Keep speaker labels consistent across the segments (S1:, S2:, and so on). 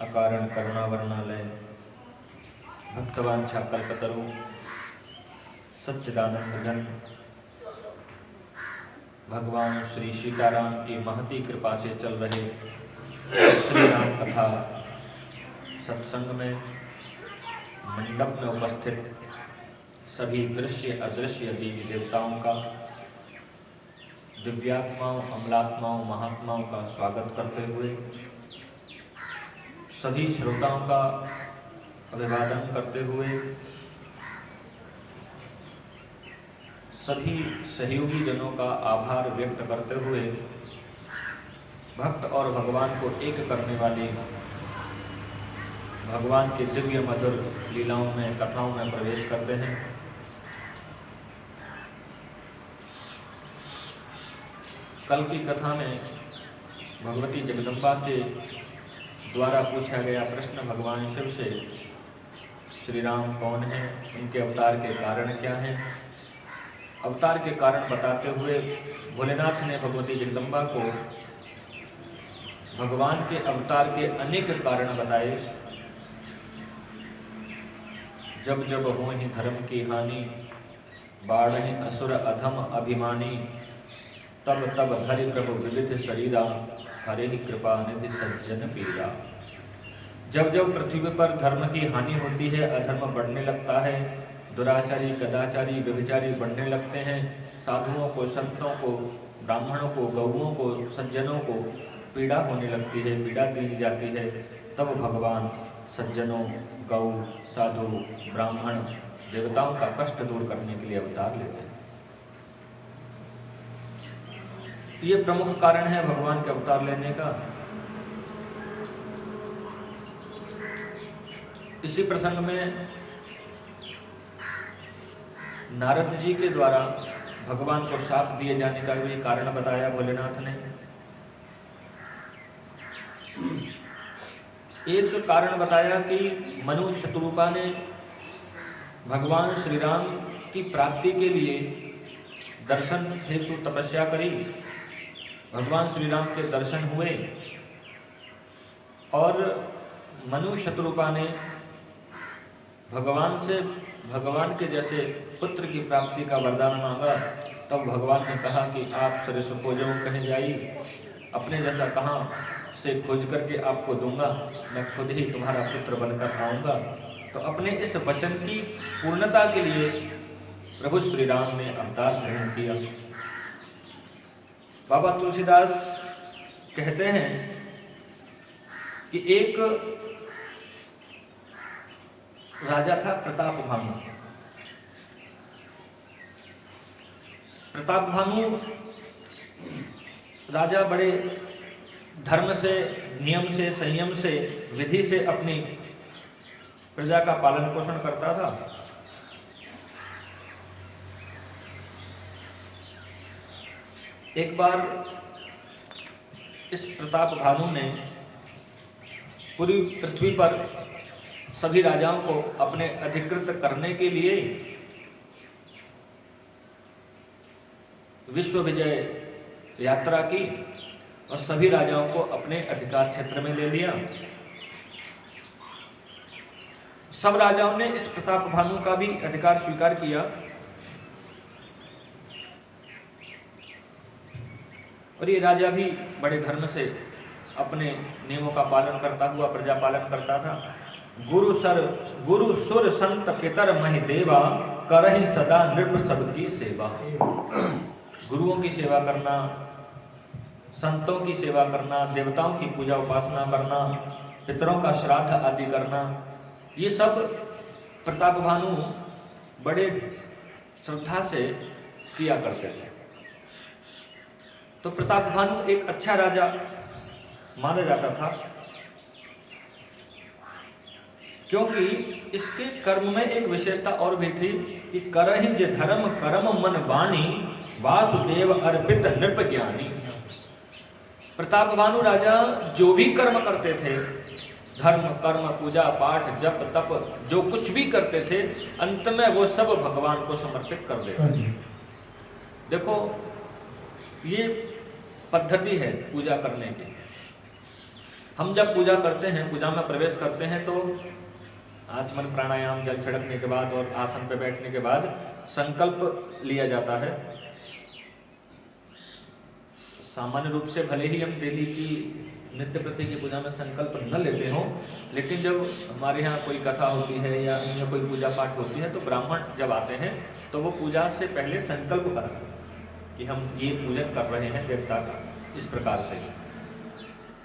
S1: अकारण करुणावर्णालय भक्तवांछा कल्पतरु सच्चिदानंद घन भगवान श्री सीताराम की महती कृपा से चल रहे श्री राम कथा सत्संग में मंडप में उपस्थित सभी दृश्य अदृश्य देवी देवताओं का, दिव्यात्माओं, अमलात्माओं, महात्माओं का स्वागत करते हुए सभी श्रोताओं का अभिवादन करते हुए सभी सहयोगी जनों का आभार व्यक्त करते हुए भक्त और भगवान को एक करने वाली भगवान के दिव्य मधुर लीलाओं में, कथाओं में प्रवेश करते हैं। कल की कथा में भगवती जगदम्बा के द्वारा पूछा गया प्रश्न भगवान शिव से, श्री राम कौन है, उनके अवतार के कारण क्या हैं। अवतार के कारण बताते हुए भोलेनाथ ने भगवती जगदम्बा को भगवान के अवतार के अनेक कारण बताए। जब जब होहि धर्म की हानि, बाढ़हि असुर अधम अभिमानी, तब तब धरि प्रभु विविध शरीरा, हरे ही कृपा निधि सज्जन पीरा। जब जब पृथ्वी पर धर्म की हानि होती है, अधर्म बढ़ने लगता है, दुराचारी, कदाचारी, व्यभिचारी बढ़ने लगते हैं, साधुओं को, संतों को, ब्राह्मणों को, गौओं को, सज्जनों को पीड़ा होने लगती है, पीड़ा दी जाती है, तब भगवान सज्जनों, गौ, साधु, ब्राह्मण, देवताओं का कष्ट दूर करने के लिए अवतार लेते हैं। ये प्रमुख कारण है भगवान के अवतार लेने का। इसी प्रसंग में नारद जी के द्वारा भगवान को शाप दिए जाने का भी कारण बताया भोलेनाथ ने। एक कारण बताया कि मनु शत्रुपा ने भगवान श्री राम की प्राप्ति के लिए दर्शन हेतु तपस्या करी। भगवान श्री राम के दर्शन हुए और मनु शत्रुपा ने भगवान से भगवान के जैसे पुत्र की प्राप्ति का वरदान मांगा। तब भगवान ने कहा कि आप सरिस खोजो कहीं जाई, अपने जैसा कहाँ से खोज करके आपको दूंगा, मैं खुद ही तुम्हारा पुत्र बनकर आऊँगा। तो अपने इस वचन की पूर्णता के लिए प्रभु श्री राम ने अवतार ग्रहण किया। बाबा तुलसीदास कहते हैं कि एक राजा था प्रतापभानु। प्रतापभानु राजा बड़े धर्म से, नियम से, संयम से, विधि से अपनी प्रजा का पालन पोषण करता था। एक बार इस प्रतापभानु ने पूरी पृथ्वी पर सभी राजाओं को अपने अधिकृत करने के लिए विश्व विजय यात्रा की और सभी राजाओं को अपने अधिकार क्षेत्र में ले लिया। सब राजाओं ने इस प्रतापभानु का भी अधिकार स्वीकार किया और ये राजा भी बड़े धर्म से अपने नियमों का पालन करता हुआ प्रजा पालन करता था। गुरु सुर संत पितर महि देवा, करहि सदा नृप सबकी सेवा। गुरुओं की सेवा करना, संतों की सेवा करना, देवताओं की पूजा उपासना करना, पितरों का श्राद्ध आदि करना, ये सब प्रतापभानु बड़े श्रद्धा से किया करते थे। तो प्रतापभानु एक अच्छा राजा माना जाता था, क्योंकि इसके कर्म में एक विशेषता और भी थी कि करहि जे धर्म कर्म मन वाणी, वासुदेव अर्पित नृप ज्ञानी। प्रतापभानु राजा जो भी कर्म करते थे, धर्म, कर्म, पूजा पाठ, जप, तप, जो कुछ भी करते थे, अंत में वो सब भगवान को समर्पित कर देते थे। देखो, ये पद्धति है पूजा करने की। हम जब पूजा करते हैं, पूजा में प्रवेश करते हैं तो आचमन प्राणायाम, जल छिड़कने के बाद और आसन पर बैठने के बाद संकल्प लिया जाता है। सामान्य रूप से भले ही हम डेली की नित्य प्रति की पूजा में संकल्प न लेते हों, लेकिन जब हमारे यहाँ कोई कथा होती है या अन्य कोई पूजा पाठ होती है तो ब्राह्मण जब आते हैं तो वो पूजा से पहले संकल्प करते हैं कि हम ये पूजन कर रहे हैं देवता का, इस प्रकार से।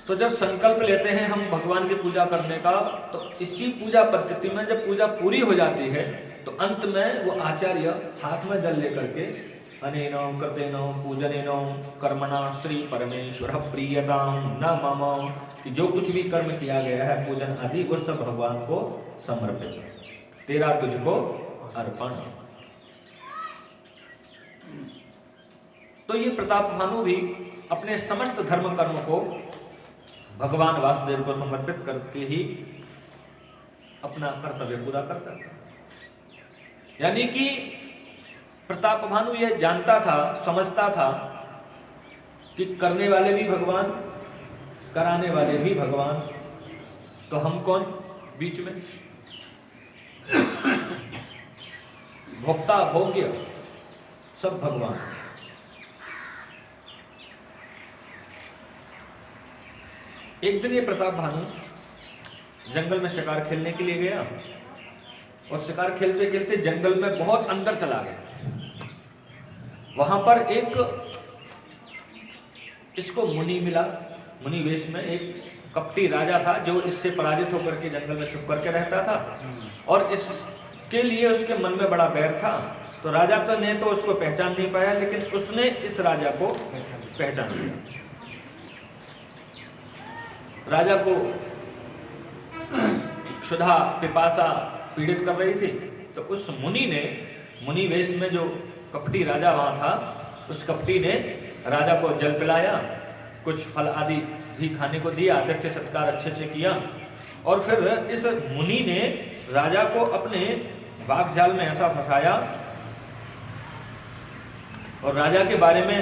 S1: तो जब संकल्प लेते हैं हम भगवान की पूजा करने का, तो इसी पूजा पद्धति में जब पूजा पूरी हो जाती है तो अंत में वो आचार्य हाथ में जल लेकर के अनेनो कृतेनो पूजनेनो कर्मणा श्री परमेश्वर प्रियताम न मम, कि जो कुछ भी कर्म किया गया है पूजन आदि वो सब भगवान को समर्पित, तेरा तुझको अर्पण। तो ये प्रताप भानु भी अपने समस्त धर्म कर्म को भगवान वासुदेव को समर्पित करके ही अपना कर्तव्य पूरा करता था। यानी कि प्रताप भानु यह जानता था, समझता था कि करने वाले भी भगवान, कराने वाले भी भगवान, तो हम कौन बीच में? भोक्ता भोग्य सब भगवान। एक दिन ये प्रताप भानु जंगल में शिकार खेलने के लिए गया और शिकार खेलते खेलते जंगल में बहुत अंदर चला गया। वहां पर एक इसको मुनि मिला, मुनि वेश में एक कपटी राजा था जो इससे पराजित होकर के जंगल में छुप करके रहता था और इसके लिए उसके मन में बड़ा बैर था। तो राजा तो ने तो उसको पहचान नहीं पाया, लेकिन उसने इस राजा को पहचान लिया। राजा को क्षुधा पिपासा पीड़ित कर रही थी, तो उस मुनि ने, मुनि वेश में जो कपटी राजा वहां था, उस कपटी ने राजा को जल पिलाया, कुछ फल आदि भी खाने को दिया, अतिथि सत्कार अच्छे से किया और फिर इस मुनि ने राजा को अपने वाकजाल में ऐसा फंसाया और राजा के बारे में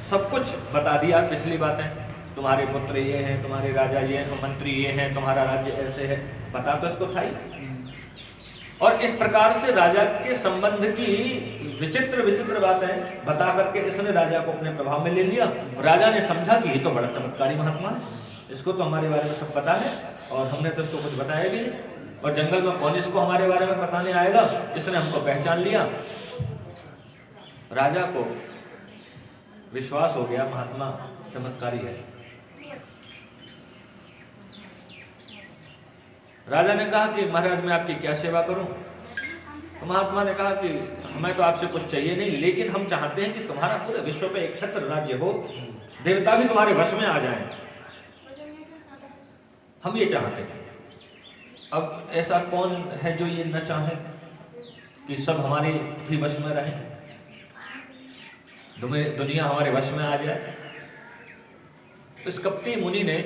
S1: सब कुछ बता दिया, पिछली बातें, तुम्हारे पुत्र ये हैं, तुम्हारे राजा ये हैं, मंत्री ये हैं, तुम्हारा राज्य ऐसे है, बता तो इसको था ही। और इस प्रकार से राजा के संबंध की विचित्र विचित्र बातें बता करके इसने राजा को अपने प्रभाव में ले लिया। राजा ने समझा कि ये तो बड़ा चमत्कारी महात्मा है, इसको तो हमारे बारे में सब पता है और हमने तो इसको कुछ बताया भी नहीं, और जंगल में कौन इसको हमारे बारे में बताने आएगा, इसने हमको पहचान लिया। राजा को विश्वास हो गया महात्मा चमत्कारी है। राजा ने कहा कि महाराज मैं आपकी क्या सेवा करूं? तो महात्मा ने कहा कि हमें तो आपसे कुछ चाहिए नहीं, लेकिन हम चाहते हैं कि तुम्हारा पूरे विश्व पे एक छत्र राज्य हो, देवता भी तुम्हारे वश में आ जाएं, हम ये चाहते हैं। अब ऐसा कौन है जो ये न चाहे कि सब हमारे ही वश में रहें, दुनिया हमारे वश में आ जाए? इस कपटी मुनि ने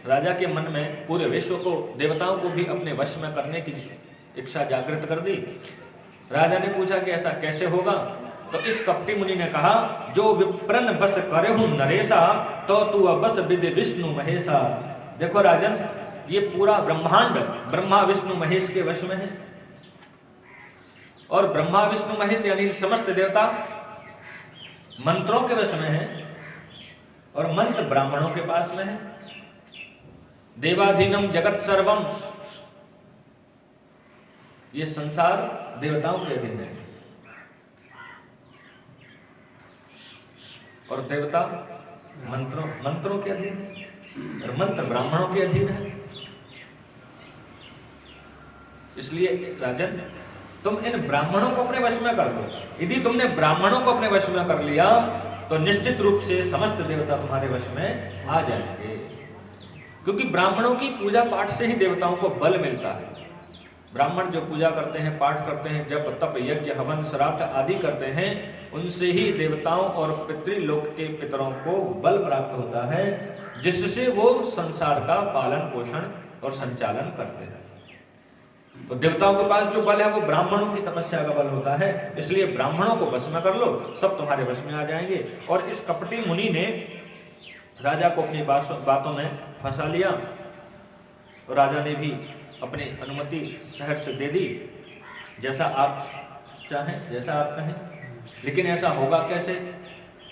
S1: राजा के मन में पूरे विश्व को, देवताओं को भी अपने वश में करने की इच्छा जागृत कर दी। राजा ने पूछा कि ऐसा कैसे होगा? तो इस कपटी मुनि ने कहा, जो विप्रन बस करहु नरेशा, तो तू बस विद विष्णु महेशा। देखो राजन, ये पूरा ब्रह्मांड ब्रह्मा विष्णु महेश के वश में है, और ब्रह्मा विष्णु महेश यानी समस्त देवता मंत्रों के वश में है, और मंत्र ब्राह्मणों के पास में है। देवाधीनम जगत सर्वम, ये संसार देवताओं के अधीन है, और देवता मंत्रों के अधीन है, और मंत्र ब्राह्मणों के अधीन है। इसलिए राजन, तुम इन ब्राह्मणों को अपने वश में कर लो। यदि तुमने ब्राह्मणों को अपने वश में कर लिया तो निश्चित रूप से समस्त देवता तुम्हारे वश में आ जाएंगे, क्योंकि ब्राह्मणों की पूजा पाठ से ही देवताओं को बल मिलता है। ब्राह्मण जो पूजा करते हैं, पाठ करते हैं, जप तप यज्ञ हवन श्राद्ध आदि करते हैं, उनसे ही देवताओं और पितृलोक के पितरों को बल प्राप्त होता है, जिससे वो संसार का पालन पोषण और संचालन करते हैं। तो देवताओं के पास जो बल है वो ब्राह्मणों की तपस्या का बल होता है। इसलिए ब्राह्मणों को वश में कर लो, सब तुम्हारे वश में आ जाएंगे। और इस कपटी मुनि ने राजा को अपनी बातों में फंसा लिया तो राजा ने भी अपनी अनुमति शहर से दे दी, जैसा आप चाहें, जैसा आप कहें। लेकिन ऐसा होगा कैसे?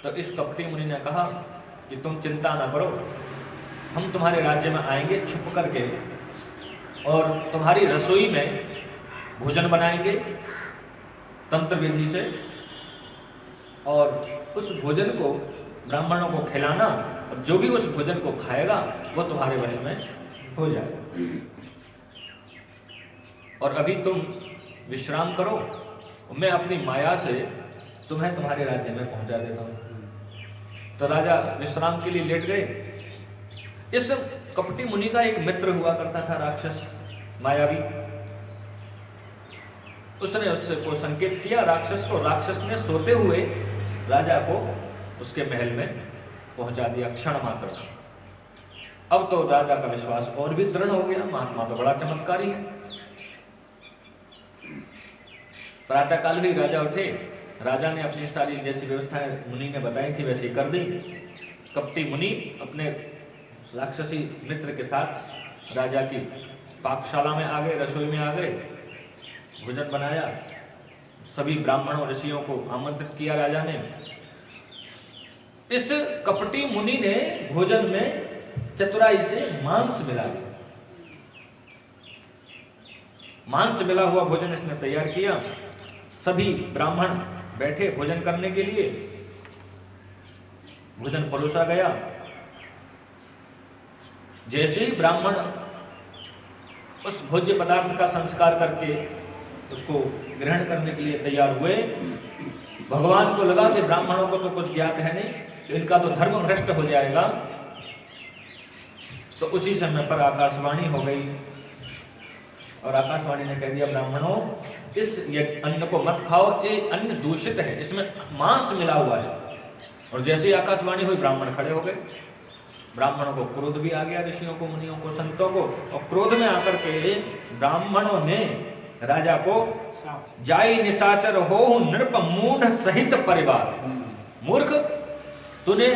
S1: तो इस कपटी मुनि ने कहा कि तुम चिंता ना करो, हम तुम्हारे राज्य में आएंगे छुप करके और तुम्हारी रसोई में भोजन बनाएंगे तंत्र विधि से, और उस भोजन को ब्राह्मणों को खिलाना, और जो भी उस भोजन को खाएगा वो तुम्हारे वश में हो जाएगा। और अभी तुम विश्राम करो, मैं अपनी माया से तुम्हें तुम्हारे राज्य में पहुंचा देता हूं। तो राजा विश्राम के लिए लेट गए। इस कपटी मुनि का एक मित्र हुआ करता था, राक्षस मायावी। उसने उससे को संकेत किया राक्षस को। राक्षस ने सोते हुए राजा को उसके महल में पहुंचा दिया क्षण मात्र। अब तो राजा का विश्वास और भी दृढ़ हो गया, महात्मा तो बड़ा चमत्कारी है। प्रातःकाल ही राजा उठे। राजा ने अपनी सारी जैसी व्यवस्थाएं मुनि ने बताई थी वैसी कर दी। कपटी मुनि अपने राक्षसी मित्र के साथ राजा की पाकशाला में आ गए, रसोई में आ गए, भोजन बनाया, सभी ब्राह्मणों ऋषियों को आमंत्रित किया राजा ने। इस कपटी मुनि ने भोजन में चतुराई से मांस मिला दिया। मांस मिला हुआ भोजन इसने तैयार किया। सभी ब्राह्मण बैठे भोजन करने के लिए। भोजन परोसा गया। जैसे ही ब्राह्मण उस भोज्य पदार्थ का संस्कार करके उसको ग्रहण करने के लिए तैयार हुए, भगवान को लगा कि ब्राह्मणों को तो कुछ ज्ञात है नहीं, तो इनका तो धर्म भ्रष्ट हो जाएगा। तो उसी समय पर आकाशवाणी हो गई और आकाशवाणी ने कह दिया, ब्राह्मणों इस अन्न को मत खाओ, ये अन्न दूषित है, इसमें मांस मिला हुआ है। और जैसे ही आकाशवाणी हुई ब्राह्मण खड़े हो गए। ब्राह्मणों को क्रोध भी आ गया, ऋषियों को, मुनियों को, संतों को। और क्रोध में आकर के ब्राह्मणों ने राजा को जाई निशाचर हो नृप मूढ़ सहित परिवार, मूर्ख तूने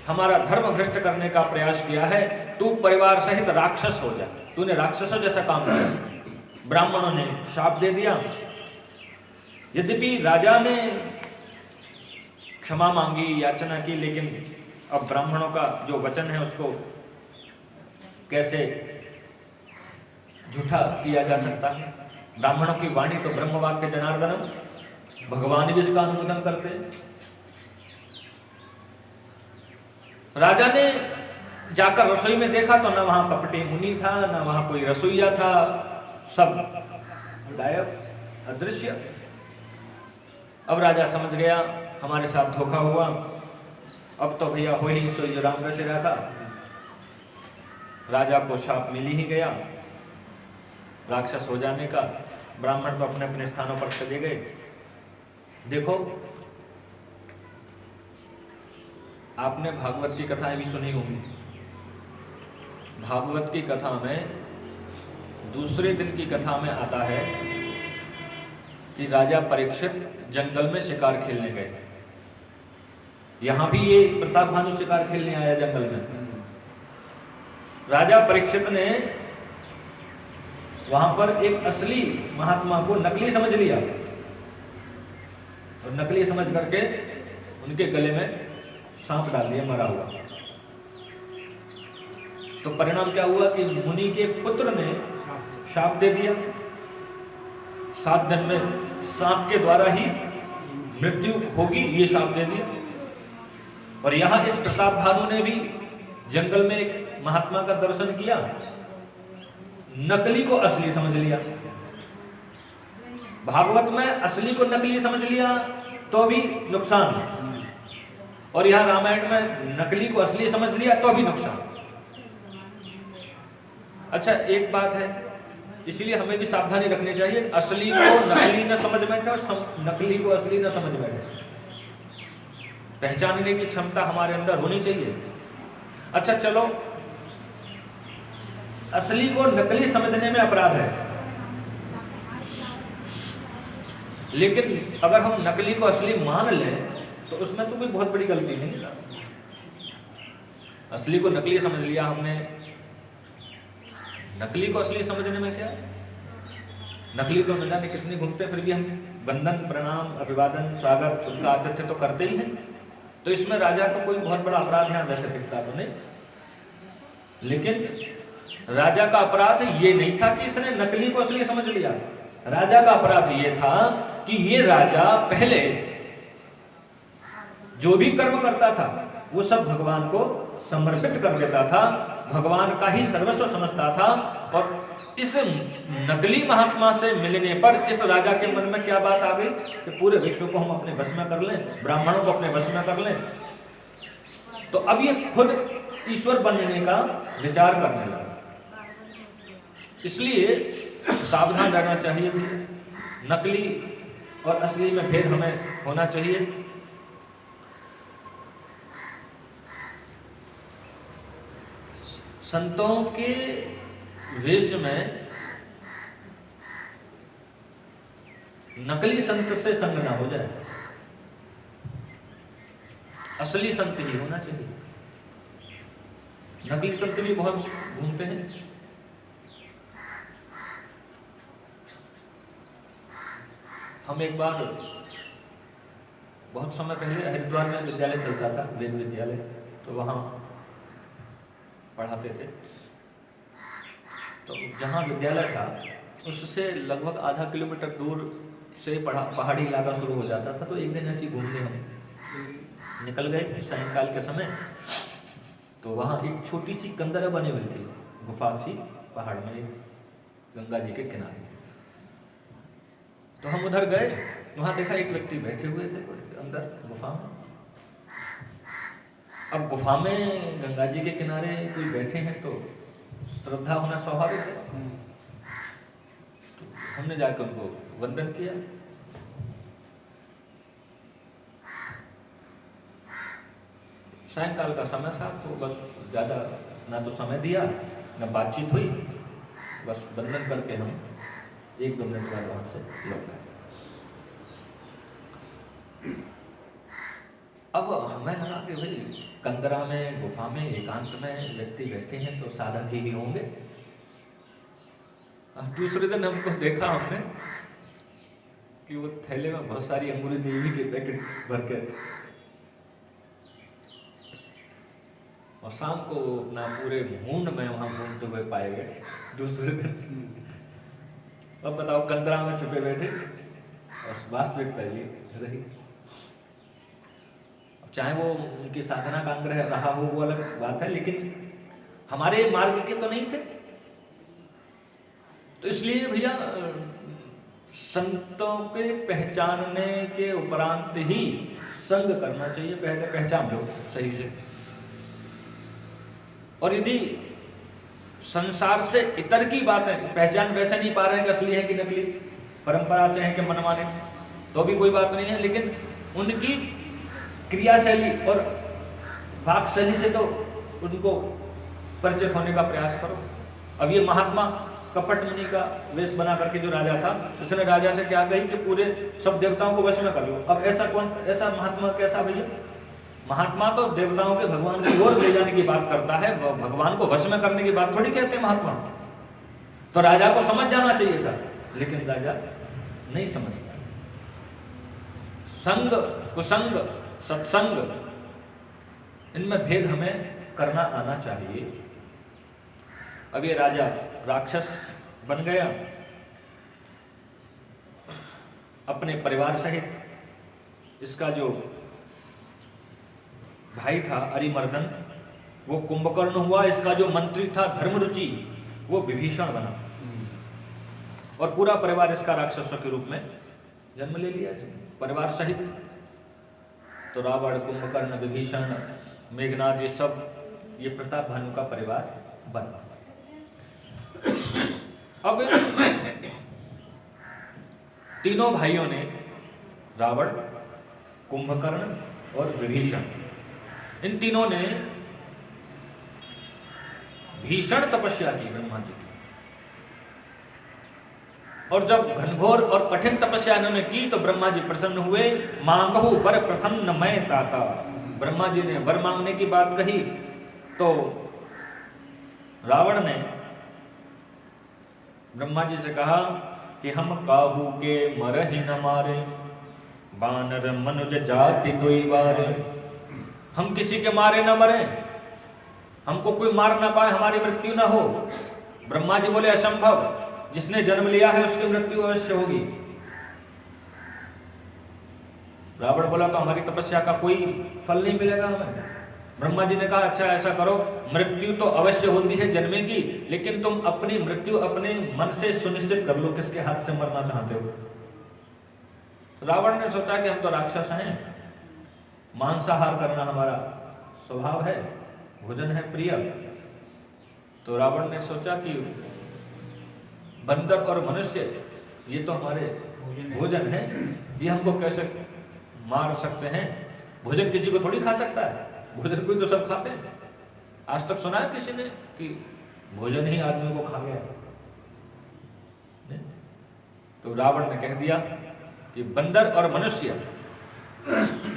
S1: हमारा धर्म भ्रष्ट करने का प्रयास किया है, तू परिवार सहित राक्षस हो जा, तूने राक्षसों जैसा काम किया। ब्राह्मणों ने शाप दे दिया। यद्यपि राजा ने क्षमा मांगी, याचना की, लेकिन अब ब्राह्मणों का जो वचन है उसको कैसे झूठा किया जा सकता है। ब्राह्मणों की वाणी तो ब्रह्म वाक्य जनार्दनम, भगवान भी इसका अनुमोदन करते। राजा ने जाकर रसोई में देखा तो न वहां कपटी मुनि था, न वहां कोई रसोईया था, सब गायब, अदृश्य। अब राजा समझ गया हमारे साथ धोखा हुआ, अब तो भैया हो ही सोई जो राम रच रहा था। राजा को शाप मिल ही गया राक्षस हो जाने का। ब्राह्मण तो अपने अपने स्थानों पर चले गए। देखो, आपने भागवत की कथाएं भी सुनी होंगी। भागवत की कथा में दूसरे दिन की कथा में आता है कि राजा परीक्षित जंगल में शिकार खेलने गए। यहां भी ये प्रताप भानु शिकार खेलने आया जंगल में। राजा परीक्षित ने वहां पर एक असली महात्मा को नकली समझ लिया और नकली समझ करके उनके गले में सांप डाल दिया मरा हुआ। तो परिणाम क्या हुआ कि मुनि के पुत्र ने शाप दे दिया, 7 दिन में सांप के द्वारा ही मृत्यु होगी, ये शाप दे दिया। और यहां इस प्रताप भानु ने भी जंगल में एक महात्मा का दर्शन किया, नकली को असली समझ लिया। भागवत में असली को नकली समझ लिया तो भी नुकसान, और यहां रामायण में नकली को असली समझ लिया तो भी नुकसान। अच्छा, एक बात है, इसलिए हमें भी सावधानी रखनी चाहिए, असली को नकली न समझ बैठे और नकली को असली न समझ बैठे। पहचानने की क्षमता हमारे अंदर होनी चाहिए। अच्छा चलो, असली को नकली समझने में अपराध है, लेकिन अगर हम नकली को असली मान लें तो उसमें तो कोई बहुत बड़ी गलती नहीं। असली को नकली समझ लिया हमने, नकली को असली समझने में क्या है? नकली तो न जाने कितने घूमते, फिर भी हम वंदन, प्रणाम, अभिवादन, स्वागत, उनका आतिथ्य तो करते ही हैं। तो इसमें राजा को कोई बहुत बड़ा अपराध यहाँ वैसे दिखता तो नहीं, लेकिन राजा का अपराध ये नहीं था कि इसने नकली को असली समझ लिया। राजा का अपराध ये था कि ये राजा पहले जो भी कर्म करता था वो सब भगवान को समर्पित कर देता था, भगवान का ही सर्वस्व समझता था। और इस नकली महात्मा से मिलने पर इस राजा के मन में क्या बात आ गई कि पूरे विश्व को हम अपने वश में कर लें, ब्राह्मणों को अपने वश में कर लें। तो अब ये खुद ईश्वर बनने का विचार करने लगा। इसलिए सावधान रहना चाहिए, नकली और असली में भेद हमें होना चाहिए। संतों के वेश में नकली संत से संग ना हो जाए, असली संत ही होना चाहिए। नकली संत भी बहुत घूमते हैं। हम एक बार बहुत समय पहले हरिद्वार में विद्यालय चलता था, वेद विद्यालय, तो वहाँ पढ़ाते थे। तो जहाँ विद्यालय था उससे लगभग आधा किलोमीटर दूर से पहाड़ी इलाका शुरू हो जाता था। तो एक दिन ऐसी घूमने हम निकल गए सायंकाल के समय। तो वहाँ एक छोटी सी कंदरा बनी हुई थी, गुफा सी पहाड़ में, गंगा जी के किनारे। तो हम उधर गए, वहाँ देखा एक व्यक्ति बैठे हुए थे अंदर गुफा में। अब गुफा में गंगा जी के किनारे कोई बैठे हैं तो श्रद्धा होना स्वाभाविक है। तो हमने जाकर उनको वंदन किया। सायंकाल का समय था, तो बस ज़्यादा ना तो समय दिया ना बातचीत हुई, बस वंदन करके हम 1-2 मिनट बाद वहाँ से लौट गए। अब हमें लगा कि भाई कंदरा में, गुफा में, एकांत में व्यक्ति बैठे हैं तो साधक ही होंगे। अब दूसरे दिन हमको देखा हमने कि वो थैले में बहुत सारी अंगूरी देवी के पैकेट भर के, और शाम को अपना पूरे मूंड में वहां घूमते हुए पाए गए दूसरे दिन। अब बताओ, कंदरा में छुपे बैठे और वास्तविकता ये रही। चाहे वो उनकी साधना का अंग रहा हो वो अलग बात है, लेकिन हमारे मार्ग के तो नहीं थे। तो इसलिए भैया संतों के पहचानने के उपरांत ही संग करना चाहिए, पहचान लो सही से। और यदि संसार से इतर की बात है, पहचान वैसे नहीं पा रहे हैं कि असली है कि नकली, परंपरा से है कि मनमाने, तो भी कोई बात नहीं है, लेकिन उनकी क्रियाशैली और वाक्शैली से तो उनको परिचित होने का प्रयास करो। अब ये महात्मा कपट मुनि का वेश बना करके जो राजा था, इसने राजा से क्या कही कि पूरे सब देवताओं को वश में कर लो। अब ऐसा महात्मा कैसा भैया? महात्मा तो देवताओं के भगवान की ओर ले जाने की बात करता है, भगवान को वश में करने की बात थोड़ी कहते हैं महात्मा। तो राजा को समझ जाना चाहिए था, लेकिन राजा नहीं समझ पाया। संग, कुसंग, सत्संग, इनमें भेद हमें करना आना चाहिए। अब ये राजा राक्षस बन गया, अपने परिवार सहित। इसका जो भाई था अरिमर्दन, वो कुंभकर्ण हुआ। इसका जो मंत्री था धर्मरुचि, वो विभीषण बना, और पूरा परिवार इसका राक्षसों के रूप में जन्म ले लिया इसने परिवार सहित। तो रावण, कुंभकर्ण, विभीषण, मेघनाद, ये सब ये प्रताप भानु का परिवार बना। अब तीनों भाइयों ने, रावण, कुंभकर्ण और विभीषण, इन तीनों ने भीषण तपस्या की ब्रह्मा जी की। और जब घनघोर और कठिन तपस्या इन्होंने की तो ब्रह्मा जी प्रसन्न हुए। मांगहु वर प्रसन्न मैं ताता, ब्रह्मा जी ने वर मांगने की बात कही तो रावण ने ब्रह्मा जी से कहा कि हम काहू के मरहि न मारे, बानर मनुज जाति दुई बारे। हम किसी के मारे न मरे, हमको कोई मार ना पाए, हमारी मृत्यु ना हो। ब्रह्मा जी बोले असंभव, जिसने जन्म लिया है उसकी मृत्यु अवश्य होगी। रावण बोला तो हमारी तपस्या का कोई फल नहीं मिलेगा हमें। ब्रह्मा जी ने कहा अच्छा ऐसा करो, मृत्यु तो अवश्य होती है जन्मे की, लेकिन तुम अपनी मृत्यु अपने मन से सुनिश्चित कर लो, किसके हाथ से मरना चाहते हो। रावण ने सोचा कि हम तो राक्षस हैं, मांसाहार करना हमारा स्वभाव है, भोजन है प्रिय। तो रावण ने सोचा कि बंदर और मनुष्य ये तो हमारे भोजन है, ये हमको कैसे मार सकते हैं। भोजन किसी को थोड़ी खा सकता है, भोजन कोई तो सब खाते हैं। आज तक सुना है किसी ने कि भोजन ही आदमी को खा गया? तो रावण ने कह दिया कि बंदर और मनुष्य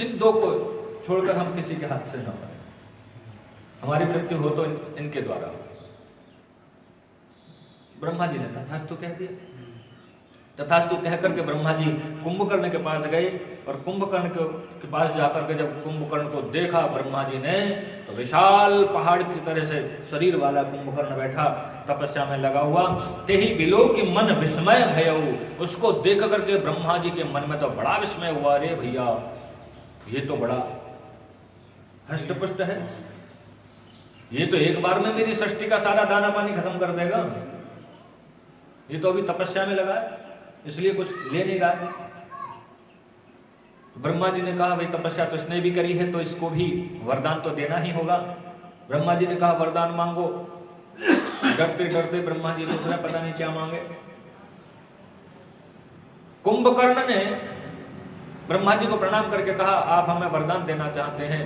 S1: इन दो को छोड़कर हम किसी के हाथ से न मरें, हमारी मृत्यु हो तो इनके द्वारा। ब्रह्मा जी ने तथास्तु कह दिया। तथास्तु कह करके ब्रह्मा जी कुंभकर्ण के पास गए, और कुंभकर्ण के पास जाकर के जब कुंभकर्ण को देखा ब्रह्मा जी ने, तो विशाल पहाड़ की तरह से शरीर वाला कुंभकर्ण बैठा तपस्या में लगा हुआ। तेहि बिलो की मन विस्मय भयऊ, उसको देख करके ब्रह्मा जी के मन में तो बड़ा विस्मय हुआ, रे भैया ये तो बड़ा हष्टपुष्ट है, ये तो एक बार में मेरी सृष्टि का सारा दाना पानी खत्म कर देगा। ये तो अभी तपस्या में लगा है, इसलिए कुछ ले नहीं रहा। ब्रह्मा जी ने कहा भाई तपस्या तो इसने भी करी है, तो इसको भी वरदान तो देना ही होगा। ब्रह्मा जी ने कहा वरदान मांगो। डरते डरते ब्रह्मा जी सोच रहे पता नहीं क्या मांगे। कुंभकर्ण ने ब्रह्मा जी को प्रणाम करके कहा आप हमें वरदान देना चाहते हैं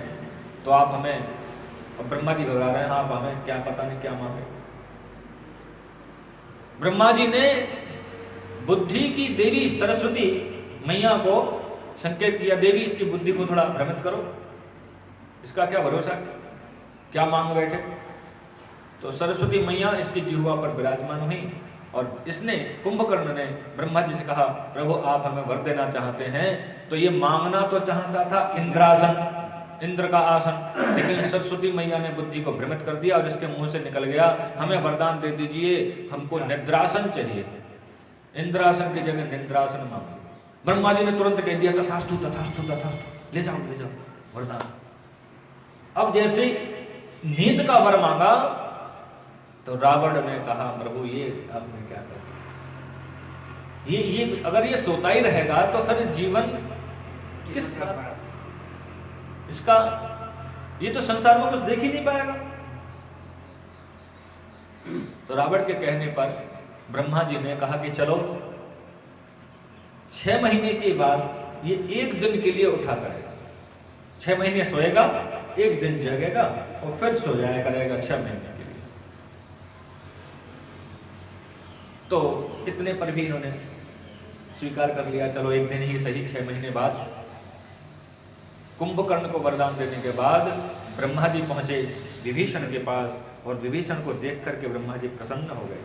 S1: तो आप हमें, और ब्रह्मा जी घबरा रहे हैं, आप हमें क्या पता नहीं क्या मांगे। ब्रह्मा जी ने बुद्धि की देवी सरस्वती मैया को संकेत किया, देवी इसकी बुद्धि को थोड़ा भ्रमित करो, इसका क्या भरोसा, क्या मांग बैठे। तो सरस्वती मैया इसकी जिह्वा पर विराजमान हुई, और इसने कुंभकर्ण ने ब्रह्मा जी से कहा प्रभु आप हमें वर देना चाहते हैं, तो ये मांगना तो चाहता था इंद्रासन, इंद्र का आसन, लेकिन सरस्वती मैया ने बुद्धि को भ्रमित कर दिया और इसके मुंह से निकल गया हमें वरदान दे दीजिए, हमको निद्रासन चाहिए। इंद्रासन की जगह निद्रासन मांगी। ब्रह्मा जी ने तुरंत कह दिया तथास्तु तथास्तु तथास्तु, ले जाओ वरदान। अब जैसे नींद का वर मांगा तो रावण ने कहा प्रभु ये आपने क्या कर, ये अगर ये सोता ही रहेगा तो फिर जीवन किस इसका, ये तो संसार में कुछ देख ही नहीं पाएगा। तो रावण के कहने पर ब्रह्मा जी ने कहा कि चलो 6 महीने के बाद ये एक दिन के लिए उठा करेगा, 6 महीने सोएगा, एक दिन जगेगा और फिर सो जाया करेगा 6 महीने के लिए। तो इतने पर भी इन्होंने स्वीकार कर लिया, चलो एक दिन ही सही। 6 महीने बाद कुंभकर्ण को वरदान देने के बाद ब्रह्मा जी पहुंचे विभीषण के पास, और विभीषण को देख करके ब्रह्मा जी प्रसन्न हो गए।